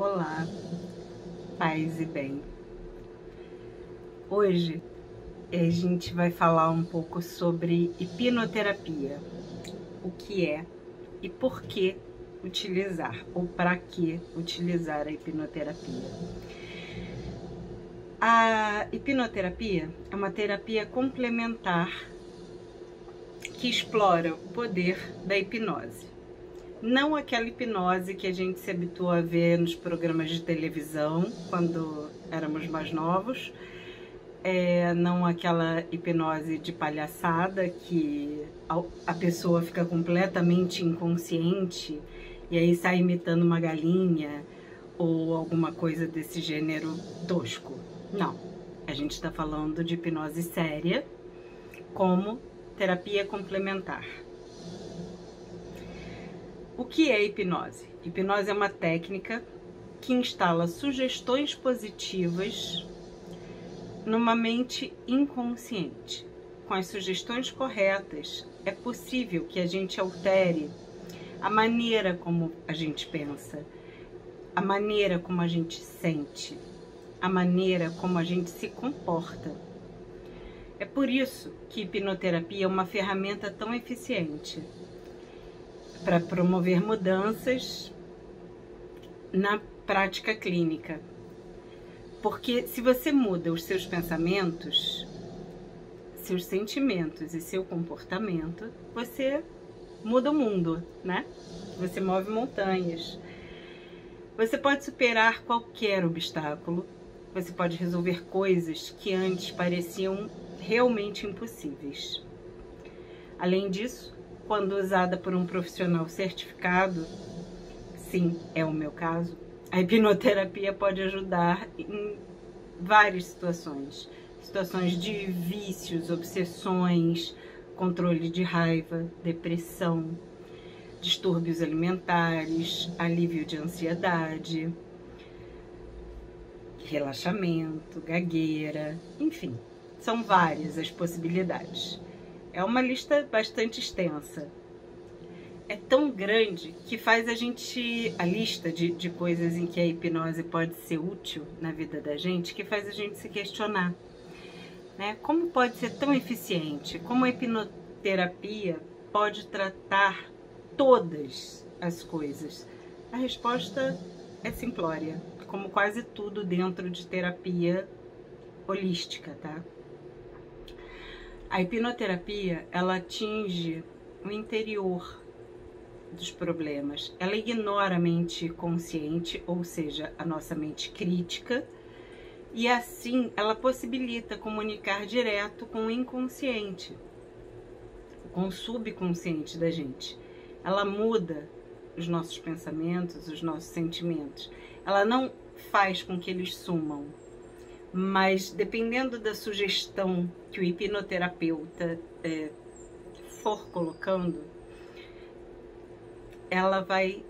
Olá, paz e bem. Hoje a gente vai falar um pouco sobre hipnoterapia, o que é e por que utilizar, ou para que utilizar a hipnoterapia. A hipnoterapia é uma terapia complementar que explora o poder da hipnose. Não aquela hipnose que a gente se habituou a ver nos programas de televisão quando éramos mais novos, não aquela hipnose de palhaçada que a pessoa fica completamente inconsciente e aí sai imitando uma galinha ou alguma coisa desse gênero tosco. Não, a gente está falando de hipnose séria como terapia complementar. O que é hipnose? Hipnose é uma técnica que instala sugestões positivas numa mente inconsciente. Com as sugestões corretas, é possível que a gente altere a maneira como a gente pensa, a maneira como a gente sente, a maneira como a gente se comporta. É por isso que hipnoterapia é uma ferramenta tão eficiente para promover mudanças na prática clínica. Porque se você muda os seus pensamentos, seus sentimentos e seu comportamento, você muda o mundo, né? Você move montanhas. Você pode superar qualquer obstáculo. Você pode resolver coisas que antes pareciam realmente impossíveis. Além disso, quando usada por um profissional certificado, sim, é o meu caso, a hipnoterapia pode ajudar em várias situações. Situações de vícios, obsessões, controle de raiva, depressão, distúrbios alimentares, alívio de ansiedade, relaxamento, gagueira, enfim, são várias as possibilidades. É uma lista bastante extensa. É tão grande que faz a lista de coisas em que a hipnose pode ser útil na vida da gente, que faz a gente se questionar, né? Como pode ser tão eficiente? Como a hipnoterapia pode tratar todas as coisas? A resposta é simplória, como quase tudo dentro de terapia holística, tá? A hipnoterapia, ela atinge o interior dos problemas. Ela ignora a mente consciente, ou seja, a nossa mente crítica, e assim ela possibilita comunicar direto com o inconsciente, com o subconsciente da gente. Ela muda os nossos pensamentos, os nossos sentimentos. Ela não faz com que eles sumam, mas dependendo da sugestão que o hipnoterapeuta for colocando, ela vai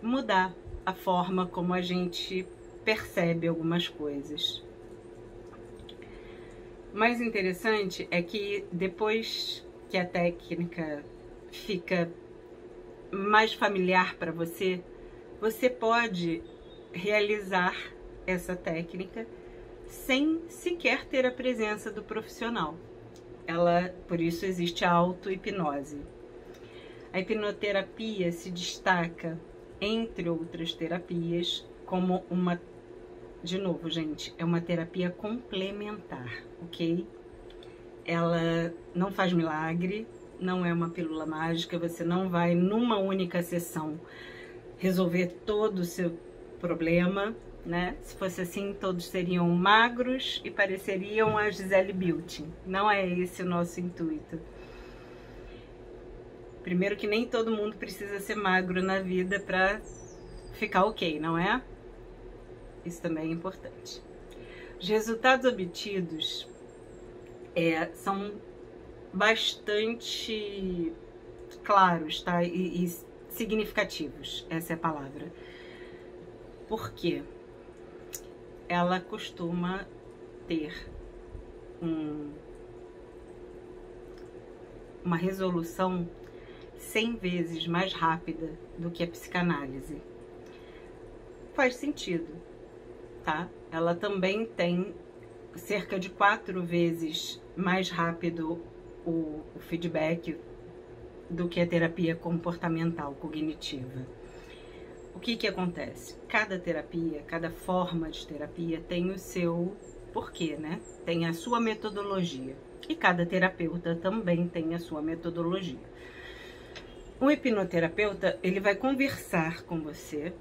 mudar a forma como a gente percebe algumas coisas. O mais interessante é que depois que a técnica fica mais familiar para você, você pode realizar essa técnica sem sequer ter a presença do profissional. Por isso existe a auto-hipnose. A hipnoterapia se destaca, entre outras terapias, como de novo, gente, é uma terapia complementar, ok? Ela não faz milagre, não é uma pílula mágica, você não vai numa única sessão resolver todo o seu problema, né? Se fosse assim, todos seriam magros e pareceriam a Gisele Bündchen. Não é esse o nosso intuito. Primeiro que nem todo mundo precisa ser magro na vida para ficar ok, não é? Isso também é importante. Os resultados obtidos são bastante claros, tá? E significativos, essa é a palavra. Por quê? Ela costuma ter uma resolução 100 vezes mais rápida do que a psicanálise. faz sentido, tá? Ela também tem cerca de 4 vezes mais rápido o feedback do que a terapia comportamental cognitiva. O que que acontece? Cada terapia, cada forma de terapia tem o seu porquê, né? Tem a sua metodologia. E cada terapeuta também tem a sua metodologia. O hipnoterapeuta, ele vai conversar com você,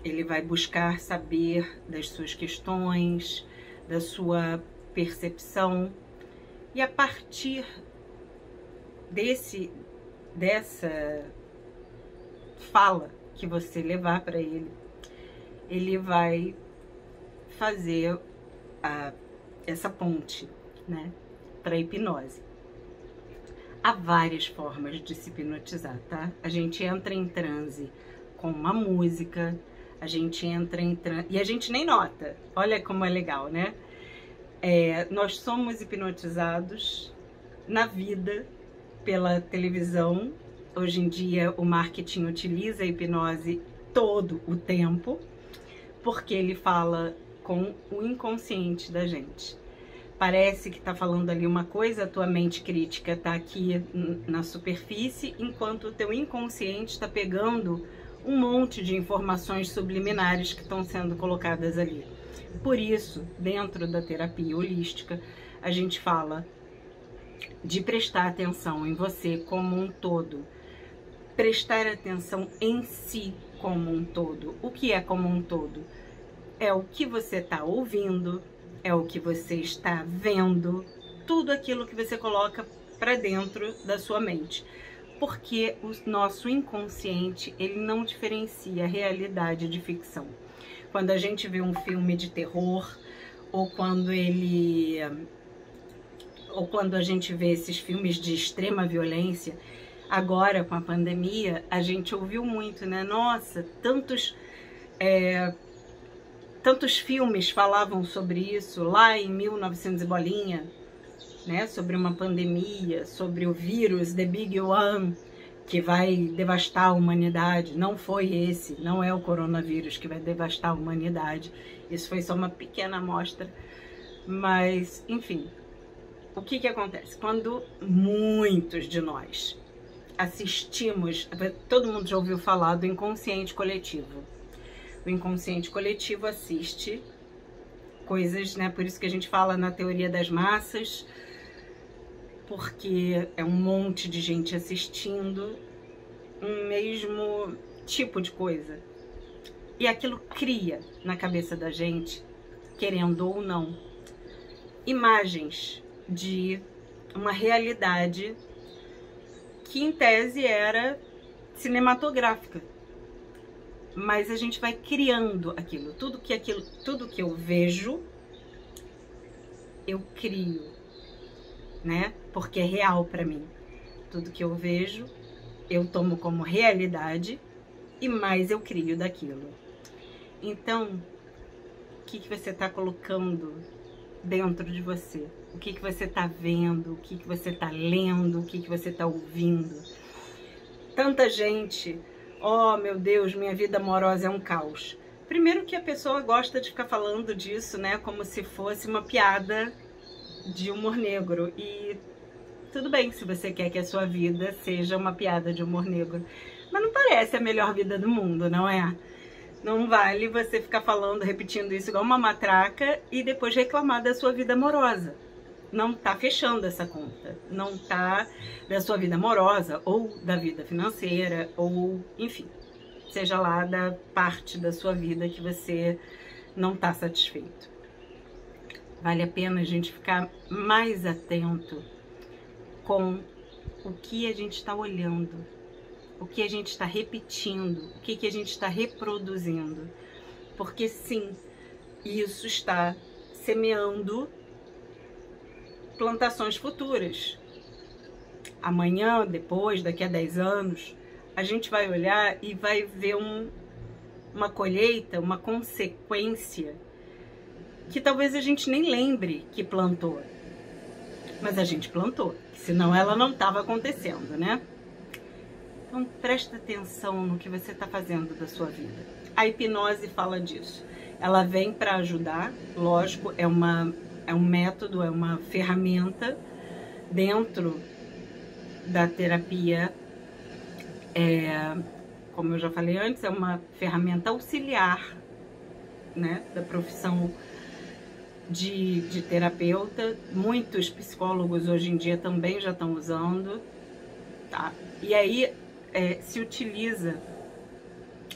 ele vai buscar saber das suas questões, da sua percepção, e a partir dessa fala que você levar para ele, ele vai fazer essa ponte, né, para a hipnose. Há várias formas de se hipnotizar, tá? A gente entra em transe com uma música, a gente entra em transe e a gente nem nota. Olha como é legal, né? Nós somos hipnotizados na vida pela televisão. Hoje em dia o marketing utiliza a hipnose todo o tempo, porque ele fala com o inconsciente da gente. Parece que tá falando ali uma coisa, a tua mente crítica tá aqui na superfície, enquanto o teu inconsciente tá pegando um monte de informações subliminares que estão sendo colocadas ali. Por isso, dentro da terapia holística, a gente fala de prestar atenção em você como um todo. Prestar atenção em si como um todo. O que é como um todo? É o que você está ouvindo, é o que você está vendo, tudo aquilo que você coloca para dentro da sua mente. Porque o nosso inconsciente, ele não diferencia realidade de ficção. Quando a gente vê um filme de terror, ou quando a gente vê esses filmes de extrema violência, agora com a pandemia, a gente ouviu muito, né? Nossa, tantos filmes falavam sobre isso lá em 1900 e bolinha, né? Sobre uma pandemia, sobre o vírus, The Big One, que vai devastar a humanidade. Não foi esse, não é o coronavírus que vai devastar a humanidade. Isso foi só uma pequena amostra. Mas, enfim, o que que acontece? Quando muitos de nós assistimos, todo mundo já ouviu falar do inconsciente coletivo. O inconsciente coletivo assiste coisas, né? Por isso que a gente fala na teoria das massas, porque é um monte de gente assistindo um mesmo tipo de coisa. E aquilo cria na cabeça da gente, querendo ou não, imagens de uma realidade que em tese era cinematográfica. Mas a gente vai criando aquilo. Tudo que eu vejo, eu crio, né? Porque é real para mim. Tudo que eu vejo, eu tomo como realidade e mais eu crio daquilo. Então, o que você está colocando dentro de você? O que você está vendo? O que você está lendo? O que você está ouvindo? Tanta gente... Oh, meu Deus, minha vida amorosa é um caos. Primeiro que a pessoa gosta de ficar falando disso, né? Como se fosse uma piada de humor negro. E tudo bem se você quer que a sua vida seja uma piada de humor negro. Mas não parece a melhor vida do mundo, não é? Não vale você ficar falando, repetindo isso igual uma matraca e depois reclamar da sua vida amorosa. Não tá fechando essa conta, não tá da sua vida amorosa ou da vida financeira ou, enfim, seja lá da parte da sua vida que você não tá satisfeito. Vale a pena a gente ficar mais atento com o que a gente está olhando, o que a gente está repetindo, o que a gente está reproduzindo, porque sim, isso está semeando plantações futuras. Amanhã, depois, daqui a 10 anos, a gente vai olhar e vai ver uma colheita, uma consequência que talvez a gente nem lembre que plantou. Mas a gente plantou, senão ela não estava acontecendo, né? Então presta atenção no que você está fazendo da sua vida. A hipnose fala disso. Ela vem para ajudar, lógico, é um método, é uma ferramenta dentro da terapia. Como eu já falei antes, é uma ferramenta auxiliar, né, da profissão de terapeuta. Muitos psicólogos hoje em dia também já estão usando, tá? E aí se utiliza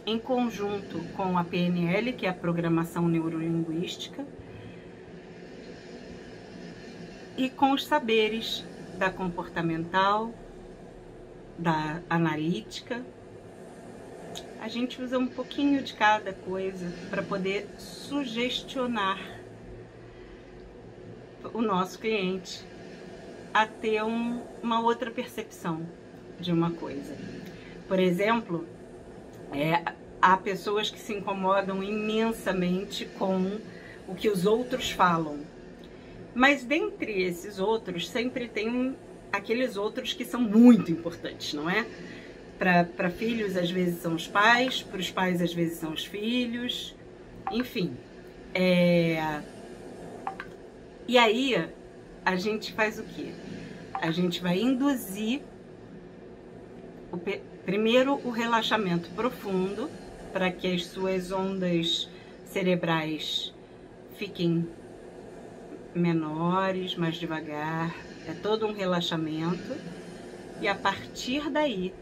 em conjunto com a PNL, que é a Programação Neurolinguística, e com os saberes da comportamental, da analítica. A gente usa um pouquinho de cada coisa para poder sugestionar o nosso cliente a ter uma outra percepção de uma coisa. Por exemplo, há pessoas que se incomodam imensamente com o que os outros falam. Mas dentre esses outros, sempre tem aqueles outros que são muito importantes, não é? Para filhos, às vezes são os pais, para os pais, às vezes são os filhos, enfim. E aí, a gente faz o quê? A gente vai induzir, primeiro, o relaxamento profundo, para que as suas ondas cerebrais fiquem menores, mais devagar. É todo um relaxamento. E a partir daí,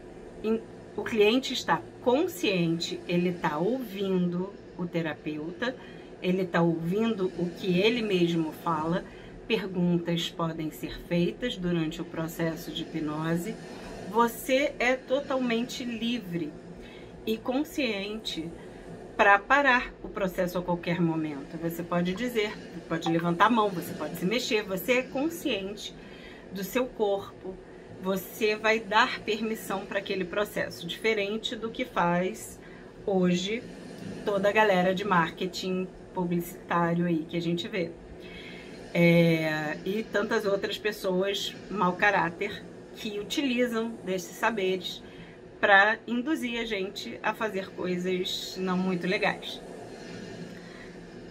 o cliente está consciente, ele está ouvindo o terapeuta, ele está ouvindo o que ele mesmo fala. Perguntas podem ser feitas durante o processo de hipnose. Você é totalmente livre e consciente para parar o processo a qualquer momento. Você pode dizer, pode levantar a mão, você pode se mexer, você é consciente do seu corpo, você vai dar permissão para aquele processo, diferente do que faz hoje toda a galera de marketing publicitário aí que a gente vê. E tantas outras pessoas mau caráter que utilizam desses saberes para induzir a gente a fazer coisas não muito legais.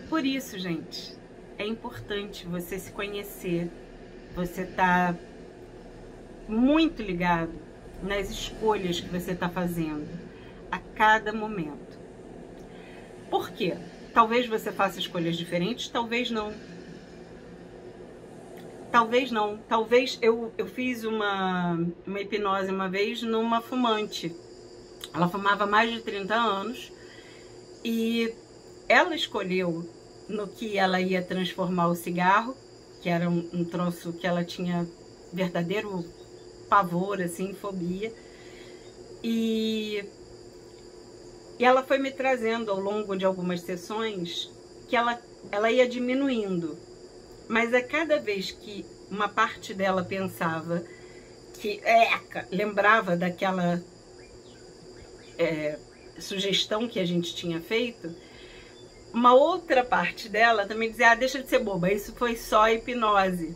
Por isso, gente, é importante você se conhecer, você tá muito ligado nas escolhas que você está fazendo a cada momento. Por quê? Talvez você faça escolhas diferentes, talvez não. Talvez não. Talvez eu fiz uma hipnose uma vez numa fumante. Ela fumava mais de 30 anos e ela escolheu no que ela ia transformar o cigarro, que era um troço que ela tinha verdadeiro pavor, assim, fobia. E ela foi me trazendo ao longo de algumas sessões que ela ia diminuindo. Mas a cada vez que uma parte dela pensava que lembrava daquela sugestão que a gente tinha feito, uma outra parte dela também dizia: deixa de ser boba, isso foi só hipnose.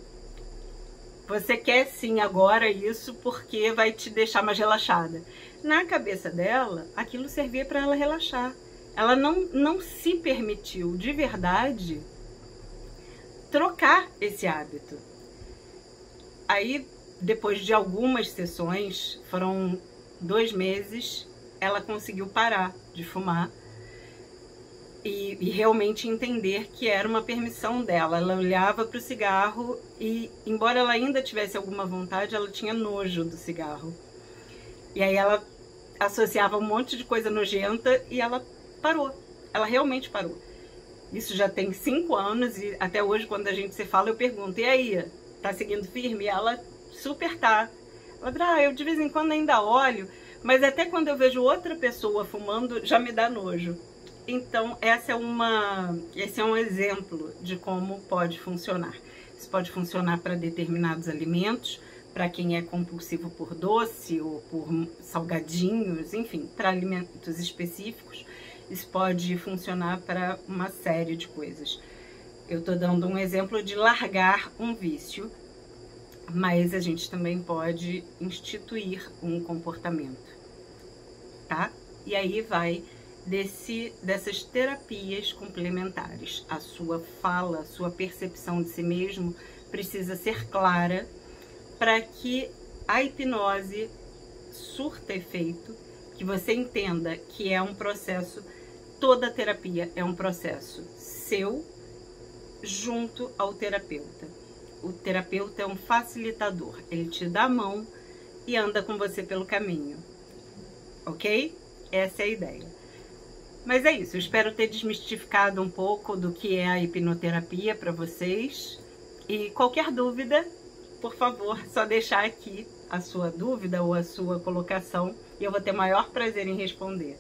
Você quer sim agora isso porque vai te deixar mais relaxada. Na cabeça dela, aquilo servia para ela relaxar. Ela não se permitiu de verdade trocar esse hábito. Aí, depois de algumas sessões, foram 2 meses, ela conseguiu parar de fumar e realmente entender que era uma permissão dela. Ela olhava para o cigarro e, embora ela ainda tivesse alguma vontade, ela tinha nojo do cigarro. E aí ela associava um monte de coisa nojenta e ela parou. Ela realmente parou. Isso já tem 5 anos e até hoje, quando a gente se fala, eu pergunto: e aí, tá seguindo firme? E ela super tá. Ela fala: eu de vez em quando ainda olho, mas até quando eu vejo outra pessoa fumando, já me dá nojo. Então, esse é um exemplo de como pode funcionar. Isso pode funcionar para determinados alimentos, para quem é compulsivo por doce ou por salgadinhos, enfim, para alimentos específicos. Isso pode funcionar para uma série de coisas. Eu estou dando um exemplo de largar um vício, mas a gente também pode instituir um comportamento. tá? E aí vai dessas terapias complementares. A sua fala, a sua percepção de si mesmo precisa ser clara para que a hipnose surta efeito, que você entenda que é um processo, toda terapia é um processo seu junto ao terapeuta. O terapeuta é um facilitador, ele te dá a mão e anda com você pelo caminho, ok? Essa é a ideia. Mas é isso, eu espero ter desmistificado um pouco do que é a hipnoterapia para vocês. E qualquer dúvida, por favor, só deixar aqui a sua dúvida ou a sua colocação e eu vou ter o maior prazer em responder.